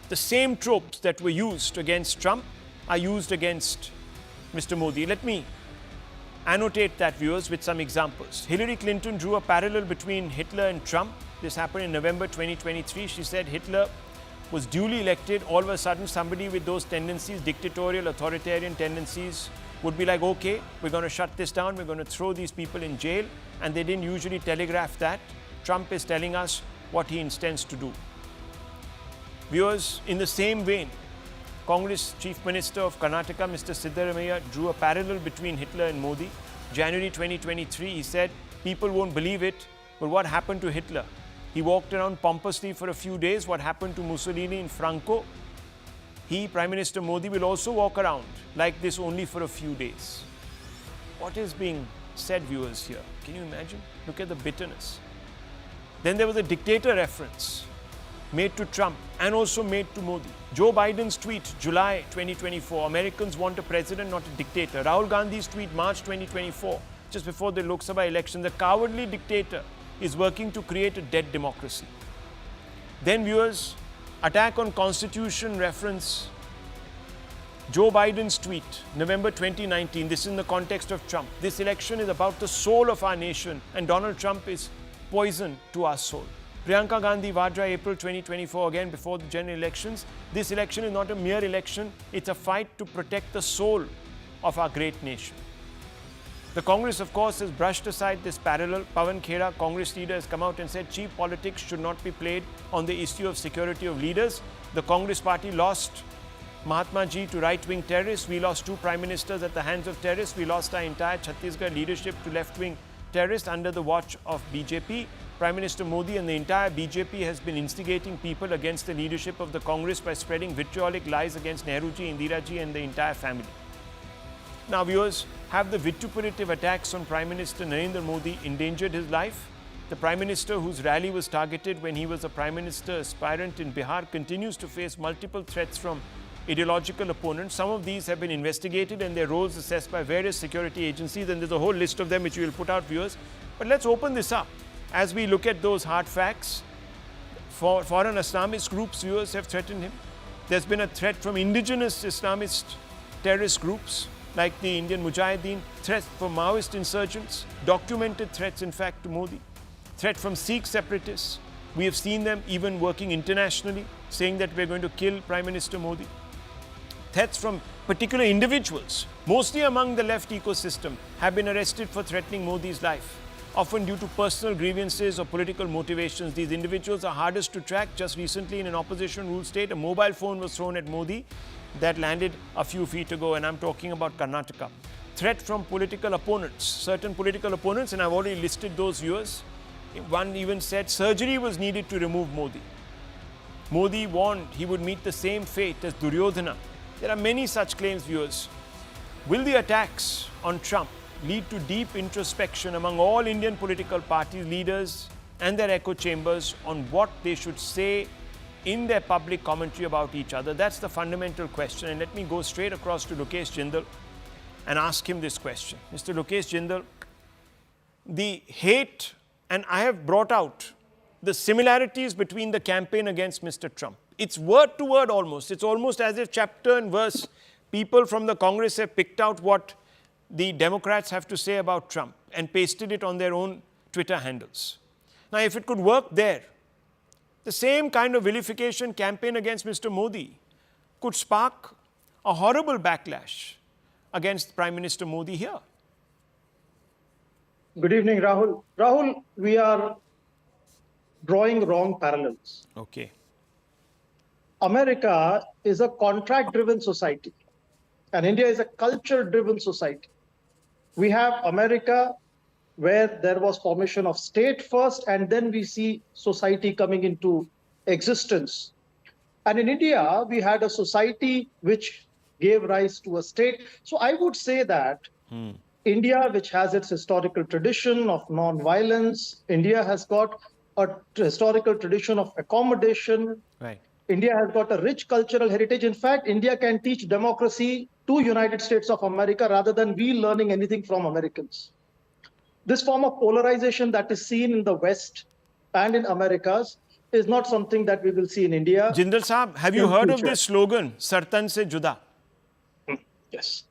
The same tropes that were used against Trump are used against Mr. Modi. Let me annotate that, viewers, with some examples. Hillary Clinton drew a parallel between Hitler and Trump. This happened in November 2023. She said Hitler was duly elected. All of a sudden, somebody with those tendencies, dictatorial, authoritarian tendencies, would be like, okay, we're going to shut this down, we're going to throw these people in jail. And they didn't usually telegraph that. Trump is telling us what he intends to do. Viewers, in the same vein, Congress Chief Minister of Karnataka, Mr. Siddaramaiah, drew a parallel between Hitler and Modi. January 2023, he said, people won't believe it, but what happened to Hitler? He walked around pompously for a few days. What happened to Mussolini and Franco? He, Prime Minister Modi, will also walk around like this only for a few days. What is being said, viewers, here? Can you imagine? Look at the bitterness. Then there was a dictator reference made to Trump and also made to Modi. Joe Biden's tweet, July 2024, Americans want a president, not a dictator. Rahul Gandhi's tweet, March 2024, just before the Lok Sabha election, the cowardly dictator is working to create a dead democracy. Then, viewers, attack on Constitution reference, Joe Biden's tweet, November 2019, this is in the context of Trump. This election is about the soul of our nation, and Donald Trump is poison to our soul. Priyanka Gandhi Vadra, April 2024, again before the general elections. This election is not a mere election, it's a fight to protect the soul of our great nation. The Congress, of course, has brushed aside this parallel. Pawan Khera, Congress leader, has come out and said cheap politics should not be played on the issue of security of leaders. The Congress party lost Mahatma Ji to right-wing terrorists. We lost 2 prime ministers at the hands of terrorists. We lost our entire Chhattisgarh leadership to left-wing terrorists under the watch of BJP. Prime Minister Modi and the entire BJP has been instigating people against the leadership of the Congress by spreading vitriolic lies against Nehruji, Indiraji and the entire family. Now, viewers, have the vituperative attacks on Prime Minister Narendra Modi endangered his life? The Prime Minister, whose rally was targeted when he was a Prime Minister aspirant in Bihar, continues to face multiple threats from ideological opponents. Some of these have been investigated and their roles assessed by various security agencies, and there's a whole list of them which we will put out, viewers. But let's open this up as we look at those hard facts. Foreign Islamist groups, viewers, have threatened him. There's been a threat from indigenous Islamist terrorist groups like the Indian Mujahideen, threats from Maoist insurgents, documented threats in fact to Modi, threat from Sikh separatists. We have seen them even working internationally, saying that we're going to kill Prime Minister Modi. Threats from particular individuals, mostly among the left ecosystem, have been arrested for threatening Modi's life, often due to personal grievances or political motivations. These individuals are hardest to track. Just recently in an opposition ruled state, a mobile phone was thrown at Modi that landed a few feet ago, and I'm talking about Karnataka. Threat from political opponents, certain political opponents, and I've already listed those, viewers. One even said surgery was needed to remove Modi. Modi warned he would meet the same fate as Duryodhana. There are many such claims, viewers. Will the attacks on Trump lead to deep introspection among all Indian political party leaders and their echo chambers on what they should say in their public commentary about each other? That's the fundamental question. And let me go straight across to Lokesh Jindal and ask him this question. Mr. Lokesh Jindal, the hate, and I have brought out the similarities between the campaign against Mr. Trump. It's word to word almost. It's almost as if chapter and verse, people from the Congress have picked out what the Democrats have to say about Trump and pasted it on their own Twitter handles. Now, if it could work there, the same kind of vilification campaign against Mr. Modi could spark a horrible backlash against Prime Minister Modi here. Good evening, Rahul. Rahul, we are drawing wrong parallels. Okay. America is a contract-driven society, and India is a culture-driven society. We have America, where there was formation of state first, and then we see society coming into existence. And in India, we had a society which gave rise to a state. So I would say that India, which has its historical tradition of non-violence, India has got a historical tradition of accommodation. Right. India has got a rich cultural heritage. In fact, India can teach democracy to United States of America rather than we learning anything from Americans. This form of polarization that is seen in the West and in Americas is not something that we will see in India. Jindal Saab, have you heard of this slogan, Sartan se juda? Yes.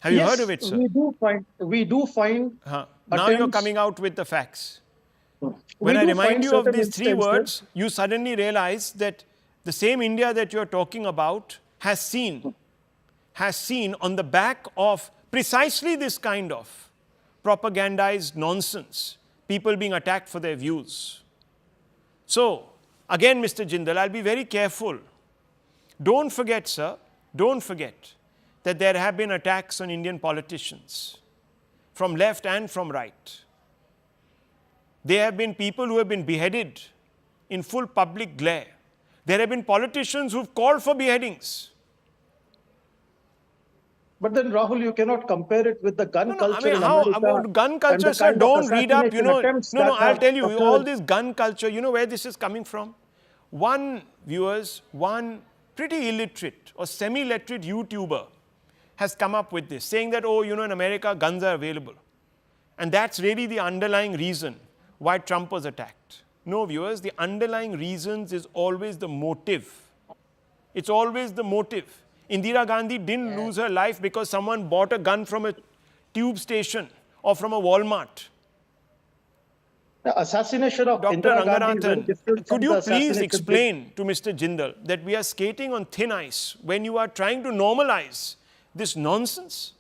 Have you heard of it, sir? We do find Now you're coming out with the facts. When I remind you of these 3 words, you suddenly realize that the same India that you're talking about has seen on the back of precisely this kind of propagandized nonsense, people being attacked for their views. So, again, Mr. Jindal, I'll be very careful. Don't forget, sir, don't forget that there have been attacks on Indian politicians from left and from right. There have been people who have been beheaded in full public glare. There have been politicians who've called for beheadings. But then, Rahul, you cannot compare it with the gun culture in how America. about gun culture, sir? Don't read up, I'll tell you, occurred. all this gun culture, you know where this is coming from? One pretty illiterate or semi-literate YouTuber has come up with this, saying that, in America, guns are available. And that's really the underlying reason why Trump was attacked. No, viewers, the underlying reasons is always the motive. It's always the motive. Indira Gandhi didn't lose her life because someone bought a gun from a tube station or from a Walmart. The assassination of Dr. Indira Gandhi is very Ranganathan, different from could you the please assassination. explain to Mr. Jindal that we are skating on thin ice when you are trying to normalize this nonsense?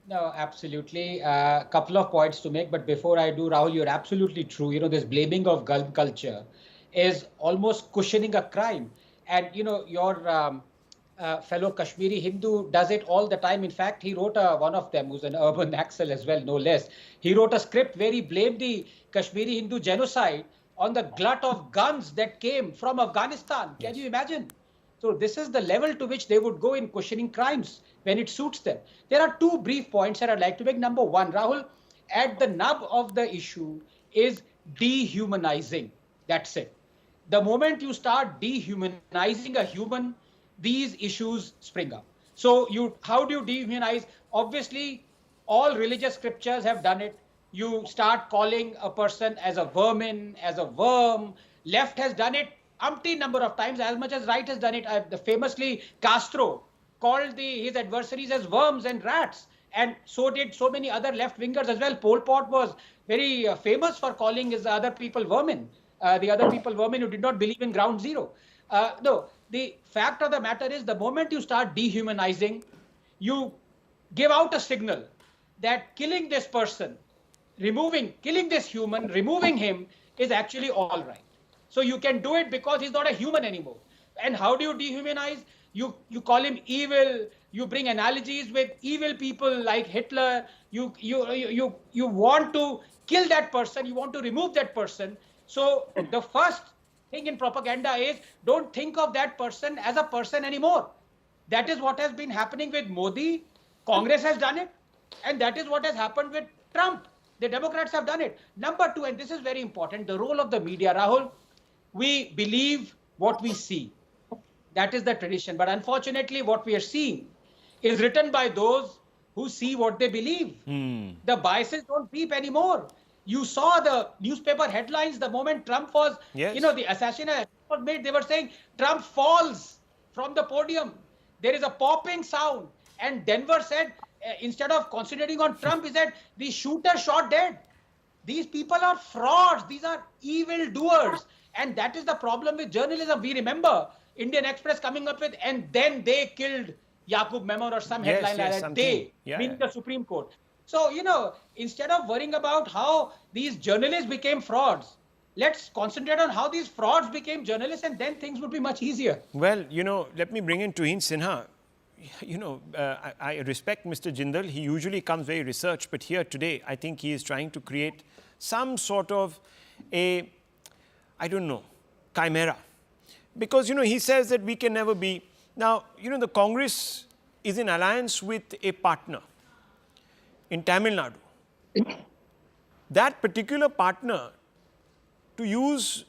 No, absolutely. A couple of points to make, but before I do, Rahul, you're absolutely true. This blaming of Gulf culture is almost cushioning a crime. And, your fellow Kashmiri Hindu does it all the time. In fact, he wrote one of them, who's an urban axel as well, no less. He wrote a script where he blamed the Kashmiri Hindu genocide on the glut of guns that came from Afghanistan. Can you imagine? So this is the level to which they would go in cushioning crimes when it suits them. There are two brief points that I'd like to make. Number one, Rahul, at the nub of the issue is dehumanizing. That's it. The moment you start dehumanizing a human, these issues spring up. So how do you dehumanize? Obviously, all religious scriptures have done it. You start calling a person as a vermin, as a worm. Left has done it umpteen number of times, as much as right has done it. Famously, Castro called his adversaries as worms and rats, and so did so many other left-wingers as well. Pol Pot was very famous for calling his other people vermin, the other people vermin who did not believe in ground zero. No, the fact of the matter is, the moment you start dehumanizing, you give out a signal that killing this person, killing this human, removing him is actually all right. So you can do it because he's not a human anymore. And how do you dehumanize? You call him evil. You bring analogies with evil people like Hitler. You want to kill that person. You want to remove that person. So the first thing in propaganda is, don't think of that person as a person anymore. That is what has been happening with Modi. Congress has done it. And that is what has happened with Trump. The Democrats have done it. Number two, and this is very important, the role of the media, Rahul. We believe what we see. That is the tradition. But unfortunately, what we are seeing is written by those who see what they believe. The biases don't peep anymore. You saw the newspaper headlines the moment Trump was, the assassination was made. They were saying Trump falls from the podium. There is a popping sound. And Denver said, instead of concentrating on Trump, he said, the shooter shot dead. These people are frauds. These are evil doers. And that is the problem with journalism. We remember Indian Express coming up with, and then they killed Yaqub Memon or some headline like that. They, meaning the Supreme Court. So, instead of worrying about how these journalists became frauds, let's concentrate on how these frauds became journalists, and then things would be much easier. Well, let me bring in Tuhin Sinha. I respect Mr. Jindal. He usually comes very researched, but here today, I think he is trying to create some sort of chimera. Because, he says that we can never be. Now, the Congress is in alliance with a partner in Tamil Nadu. That particular partner, to use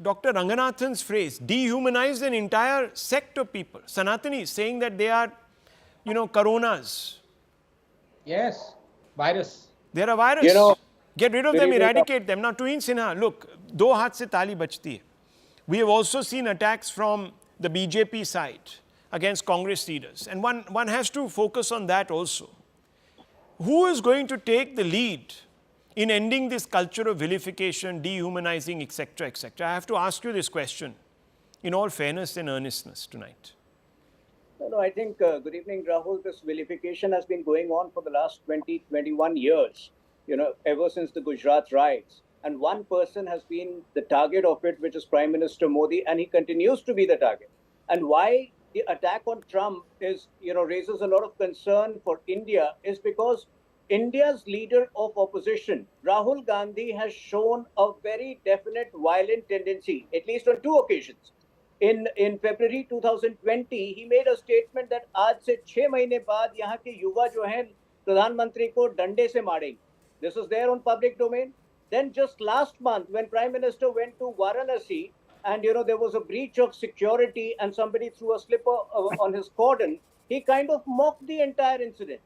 Dr. Ranganathan's phrase, dehumanized an entire sect of people. Sanatanis, saying that they are, coronas. Yes, virus. They are a virus. Get rid of them, eradicate them. Now, Tuhin Sinha, look, do haath se tali bachti hai. We have also seen attacks from the BJP side against Congress leaders. And one has to focus on that also. Who is going to take the lead in ending this culture of vilification, dehumanizing, etc., etc.? I have to ask you this question in all fairness and earnestness tonight. No, I think, good evening, Rahul. This vilification has been going on for the last 20, 21 years, ever since the Gujarat riots. And one person has been the target of it, which is Prime Minister Modi, and he continues to be the target. And why the attack on Trump is, raises a lot of concern for India is because India's leader of opposition, Rahul Gandhi, has shown a very definite violent tendency, at least on two occasions. In February 2020, he made a statement that आज से 6 महीने बाद यहाँ के युवा जो हैं प्रधानमंत्री को डंडे से मारेंगे. This is there on public domain. Then just last month, when Prime Minister went to Varanasi, and there was a breach of security and somebody threw a slipper on his cordon, he kind of mocked the entire incident.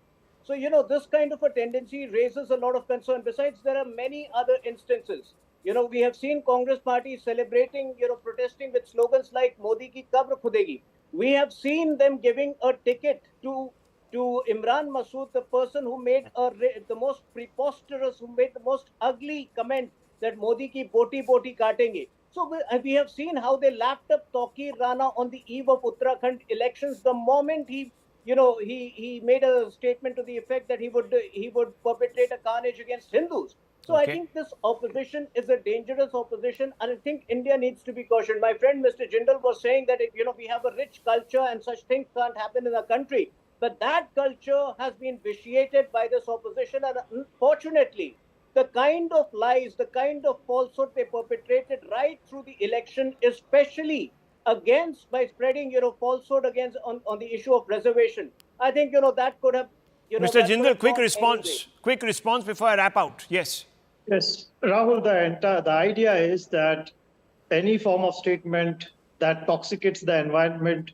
So, this kind of a tendency raises a lot of concern. Besides, there are many other instances. We have seen Congress party celebrating, protesting with slogans like Modi ki kabr khudegi. We have seen them giving a ticket to to Imran Masood, the person who made the most preposterous, who made the most ugly comment that Modi ki boti boti katenge. So we have seen how they lapped up Tawqir Rana on the eve of Uttarakhand elections. The moment he made a statement to the effect that he would perpetrate a carnage against Hindus. So I think this opposition is a dangerous opposition, and I think India needs to be cautioned. My friend Mr. Jindal was saying that we have a rich culture and such things can't happen in a country. But that culture has been vitiated by this opposition, and unfortunately, the kind of lies, the kind of falsehood they perpetrated right through the election, especially by spreading falsehood on the issue of reservation. I think that could have. Mr. Jindal, quick response before I wrap out. Yes. Yes, Rahul, the idea is that any form of statement that toxicates the environment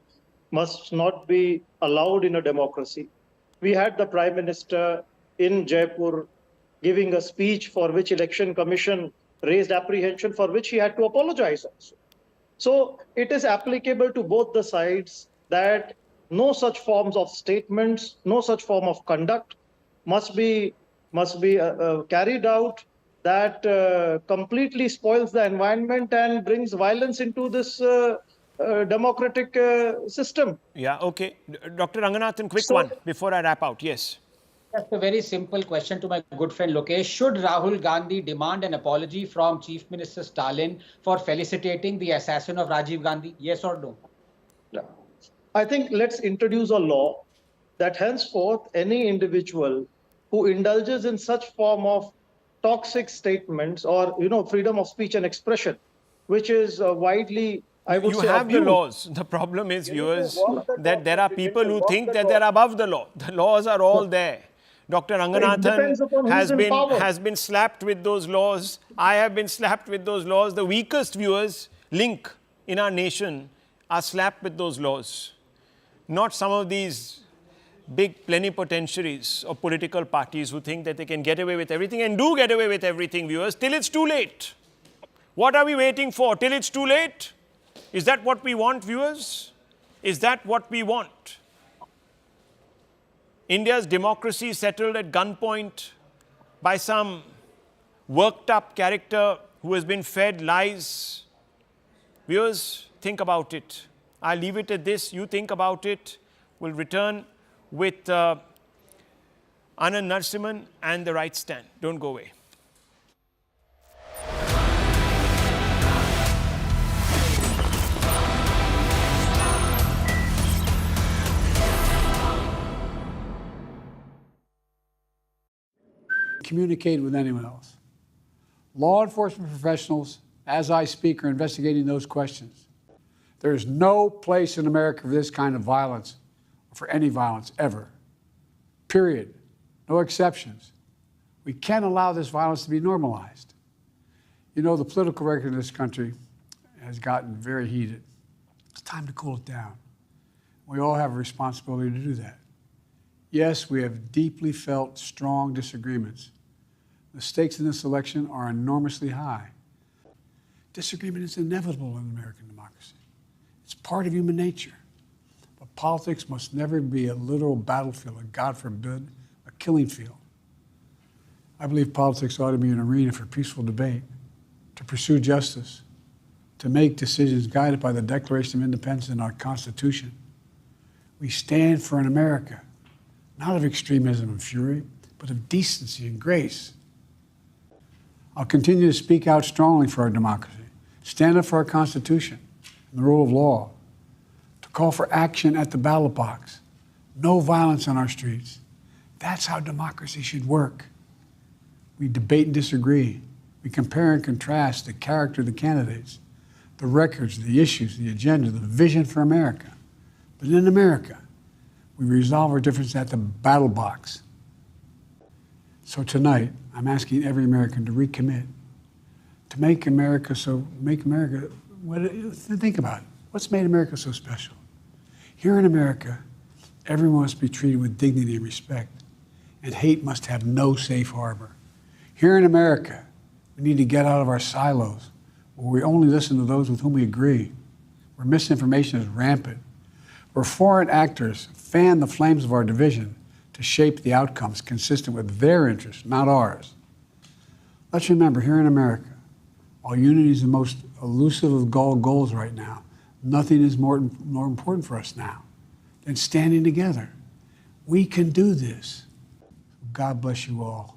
must not be allowed in a democracy. We had the Prime Minister in Jaipur giving a speech for which Election Commission raised apprehension, for which he had to apologize also. So it is applicable to both the sides that no such forms of statements, no such form of conduct must be carried out that completely spoils the environment and brings violence into this democratic system. Yeah, okay. Dr. Ranganathan, quick one before I wrap out. Yes. Just a very simple question to my good friend Lokesh. Should Rahul Gandhi demand an apology from Chief Minister Stalin for felicitating the assassin of Rajiv Gandhi? Yes or no? Yeah. I think let's introduce a law that henceforth any individual who indulges in such form of toxic statements or freedom of speech and expression, which is widely, I would say, you have abused. the laws. The problem is, viewers, that there are people who think that they're above the law. The laws are all there. Dr. Ranganathan has been slapped with those laws. I have been slapped with those laws. The weakest viewers link in our nation are slapped with those laws. Not some of these big plenipotentiaries or political parties who think that they can get away with everything and do get away with everything, viewers, till it's too late. What are we waiting for? Till it's too late? Is that what we want, viewers? Is that what we want? India's democracy settled at gunpoint by some worked up character who has been fed lies. Viewers, think about it. I'll leave it at this. You think about it. We'll return with Anand Narasimhan and the Right Stand. Don't go away. Communicate with anyone else. Law enforcement professionals, as I speak, are investigating those questions. There is no place in America for this kind of violence, or for any violence ever. Period. No exceptions. We can't allow this violence to be normalized. You know, the political record in this country has gotten very heated. It's time to cool it down. We all have a responsibility to do that. Yes, we have deeply felt strong disagreements. The stakes in this election are enormously high. Disagreement is inevitable in American democracy. It's part of human nature. But politics must never be a literal battlefield, or God forbid, a killing field. I believe politics ought to be an arena for peaceful debate, to pursue justice, to make decisions guided by the Declaration of Independence and our Constitution. We stand for an America, not of extremism and fury, but of decency and grace. I'll continue to speak out strongly for our democracy, stand up for our Constitution and the rule of law, to call for action at the ballot box, no violence on our streets. That's how democracy should work. We debate and disagree. We compare and contrast the character of the candidates, the records, the issues, the agenda, the vision for America. But in America, we resolve our differences at the battle box. So tonight, I'm asking every American to recommit, to think about it. What's made America so special? Here in America, everyone must be treated with dignity and respect, and hate must have no safe harbor. Here in America, we need to get out of our silos, where we only listen to those with whom we agree, where misinformation is rampant, where foreign actors fan the flames of our division to shape the outcomes consistent with their interests, not ours. Let's remember, here in America, while unity is the most elusive of goals right now, nothing is more important for us now than standing together. We can do this. God bless you all.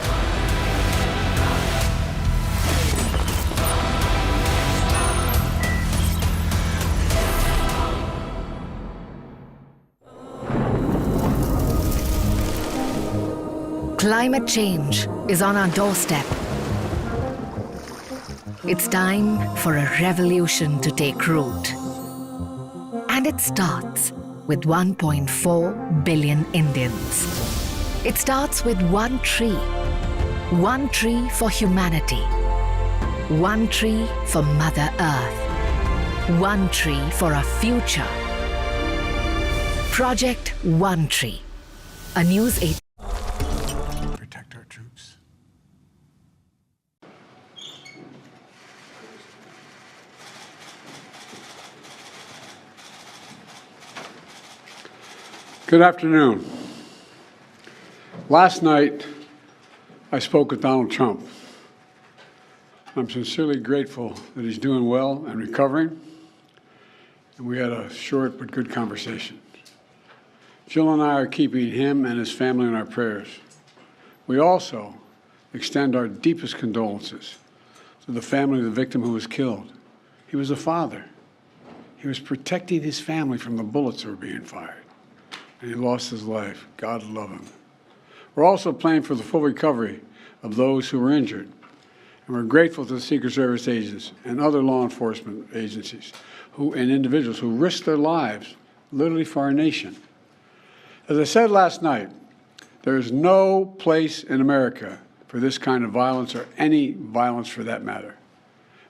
Climate change is on our doorstep. It's time for a revolution to take root. And it starts with 1.4 billion Indians. It starts with one tree for humanity, one tree for Mother Earth, one tree for a future. Project One Tree, a News 8. Protect our troops. Good afternoon. Last night, I spoke with Donald Trump. I'm sincerely grateful that he's doing well and recovering, and we had a short but good conversation. Jill and I are keeping him and his family in our prayers. We also extend our deepest condolences to the family of the victim who was killed. He was a father. He was protecting his family from the bullets that were being fired, and he lost his life. God love him. We're also praying for the full recovery of those who were injured, and we're grateful to the Secret Service agents and other law enforcement agencies and individuals who risked their lives literally for our nation. As I said last night, there is no place in America for this kind of violence, or any violence for that matter.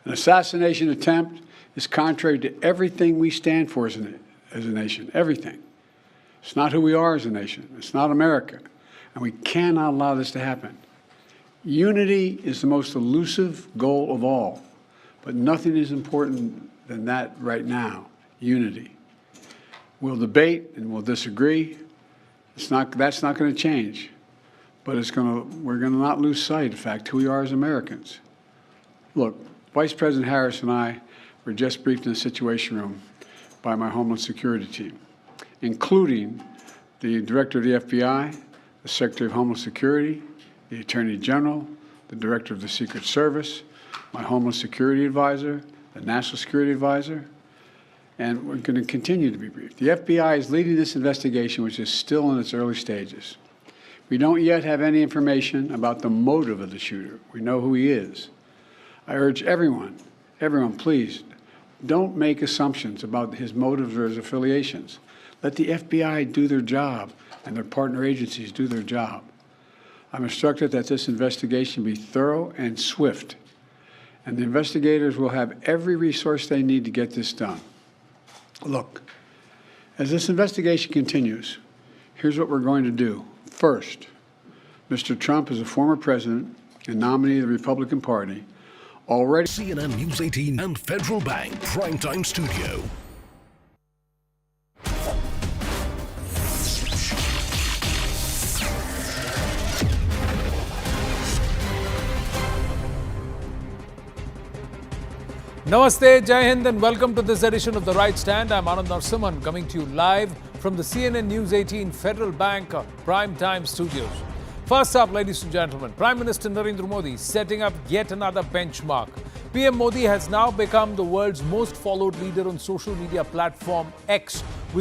An assassination attempt is contrary to everything we stand for as a nation, everything. It's not who we are as a nation. It's not America. And we cannot allow this to happen. Unity is the most elusive goal of all, but nothing is important than that right now, unity. We'll debate and we'll disagree. That's not going to change, but we're going to not lose sight, in fact, who we are as Americans. Look, Vice President Harris and I were just briefed in the Situation Room by my Homeland Security team, including the Director of the FBI, the Secretary of Homeland Security, the Attorney General, the Director of the Secret Service, my Homeland Security Advisor, the National Security Advisor, and we're going to continue to be briefed. The FBI is leading this investigation, which is still in its early stages. We don't yet have any information about the motive of the shooter. We know who he is. I urge everyone, please, don't make assumptions about his motives or his affiliations. Let the FBI do their job and their partner agencies do their job. I'm instructed that this investigation be thorough and swift, and the investigators will have every resource they need to get this done. Look, as this investigation continues, here's what we're going to do. First, Mr. Trump is a former president and nominee of the Republican Party, already CNN News 18 and Federal Bank Primetime Studio. Namaste, Jai Hind, and welcome to this edition of The Right Stand. I'm Anand Narasimhan, coming to you live from the CNN News 18 Federal Bank Primetime Studios. First up, ladies and gentlemen, Prime Minister Narendra Modi setting up yet another benchmark. PM Modi has now become the world's most followed leader on social media platform X, with